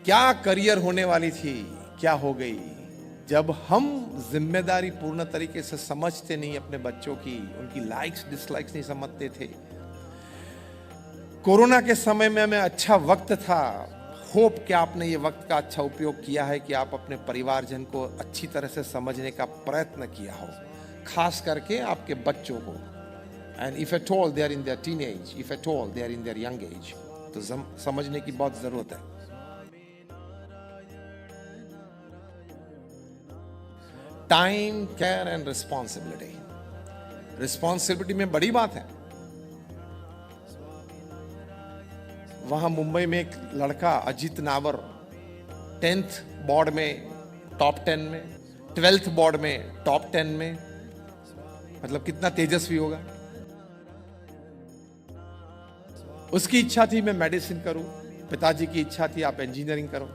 क्या करियर होने वाली थी, क्या हो गई। जब हम जिम्मेदारी पूर्ण तरीके से समझते नहीं अपने बच्चों की, उनकी लाइक्स डिसलाइक्स नहीं समझते थे। कोरोना के समय में हमें अच्छा वक्त था। होप कि आपने ये वक्त का अच्छा उपयोग किया है कि आप अपने परिवारजन को अच्छी तरह से समझने का प्रयत्न किया हो, खास करके आपके बच्चों को। And if at all they are in their teenage, if at all they are in their young age, तो समझने की बहुत जरूरत है। Time, care and responsibility. Responsibility में बड़ी बात है। वहां मुंबई में एक लड़का अजीत नावर 10th बोर्ड में टॉप 10 में, 12th बोर्ड में टॉप 10 में, मतलब कितना तेजस्वी होगा। उसकी इच्छा थी मैं मेडिसिन करूं, पिताजी की इच्छा थी आप इंजीनियरिंग करो,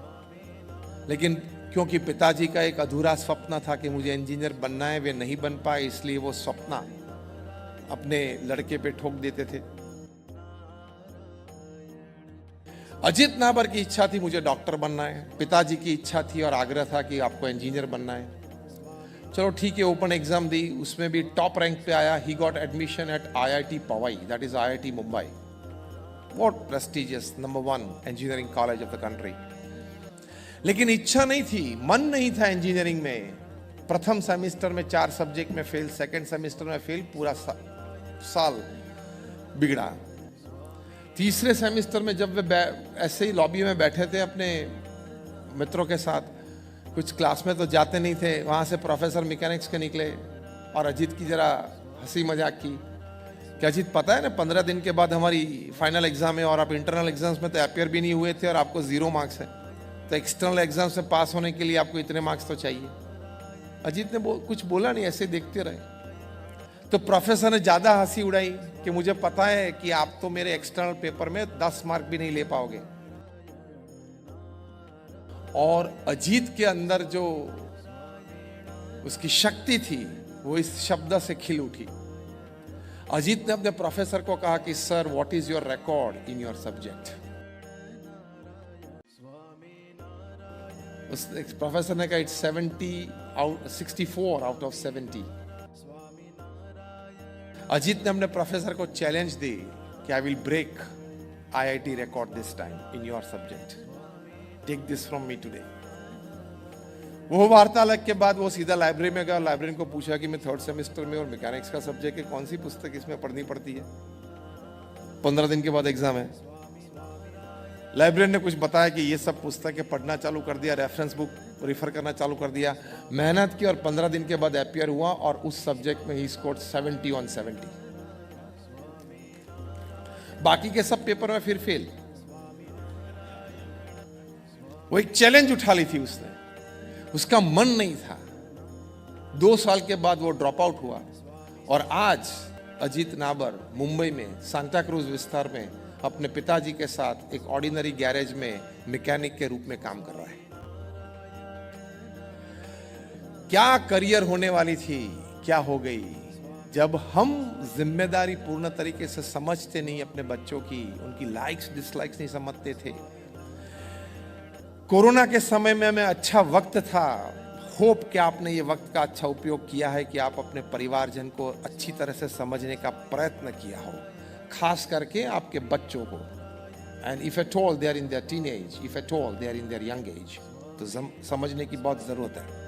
लेकिन क्योंकि पिताजी का एक अधूरा स्वप्न था कि मुझे इंजीनियर बनना है, वे नहीं बन पाए, इसलिए वो स्वप्न अपने लड़के पे ठोक देते थे। अजीत नाबर की इच्छा थी मुझे डॉक्टर बनना है, पिताजी की इच्छा थी और आग्रह था कि आपको इंजीनियर बनना है। चलो ठीक है, ओपन एग्जाम दी, उसमें भी टॉप रैंक पे आया। He got admission at IIT Powai, that is IIT Mumbai, बहुत prestigious number 1 engineering college of the country. लेकिन इच्छा नहीं थी, मन नहीं था इंजीनियरिंग में। प्रथम सेमेस्टर में 4 सब्जेक्ट में फेल, सेकंड सेमेस्टर में फेल, पूरा साल बिगड़ा। तीसरे सेमेस्टर में जब वे ऐसे ही लॉबी में बैठे थे अपने मित्रों के साथ, कुछ क्लास में तो जाते नहीं थे, वहाँ से प्रोफेसर मैकेनिक्स के निकले और अजीत की जरा हंसी मजाक की कि अजीत पता है ना 15 दिन के बाद हमारी फाइनल एग्जाम है और आप इंटरनल एग्जाम्स में तो अपियर भी नहीं हुए थे और आपको 0 मार्क्स है, तो एक्सटर्नल एग्जाम से पास होने के लिए आपको इतने मार्क्स तो चाहिए। अजीत ने कुछ बोला नहीं, ऐसे देखते रहे। तो प्रोफेसर ने ज्यादा हंसी उड़ाई कि मुझे पता है कि आप तो मेरे एक्सटर्नल पेपर में 10 मार्क भी नहीं ले पाओगे। और अजीत के अंदर जो उसकी शक्ति थी वो इस शब्द से खिल उठी। अजीत ने अपने प्रोफेसर को कहा कि sir, what is your record in your subject. उस प्रोफेसर ने कहा इट्स 64 आउट ऑफ 70। अजीत ने अपने प्रोफेसर को चैलेंज दी कि I will break IIT record this time in your subject, take this from me today. वो वार्तालाप के बाद वो सीधा लाइब्रेरी में गया, लाइब्रेरियन को पूछा कि मैं 3rd सेमेस्टर में और मैकेनिक्स का सब्जेक्ट है, कौन सी पुस्तक इसमें पढ़नी पड़ती है, 15 दिन के बाद एग्जाम है। लाइब्रेरियन ने कुछ बताया कि ये सब पुस्तकें पढ़ना चालू कर दिया, रेफरेंस बुक रिफर करना चालू कर दिया, मेहनत की और 15 दिन के बाद अपियर हुआ और उस सब्जेक्ट में ही स्कोर 70 on 70। बाकी के सब पेपर में फिर फेल। वो एक चैलेंज उठा ली थी उसने, उसका मन नहीं था। 2 साल के बाद वो ड्रॉप आउट हुआ और आज अजीत नाबर मुंबई में सांता क्रूज विस्तार में अपने पिताजी के साथ एक ऑर्डिनरी गैरेज में मैकेनिक के रूप में काम कर रहा है। क्या करियर होने वाली थी, क्या हो गई। जब हम जिम्मेदारी पूर्ण तरीके से समझते नहीं अपने बच्चों की, उनकी लाइक्स डिसलाइक्स नहीं समझते थे। कोरोना के समय में हमें अच्छा वक्त था। होप कि आपने ये वक्त का अच्छा उपयोग किया है कि आप अपने परिवारजन को अच्छी तरह से समझने का प्रयत्न किया हो, खास करके आपके बच्चों को। And if at all they are in their teenage, if at all they are in their young age, तो समझने की बहुत जरूरत है।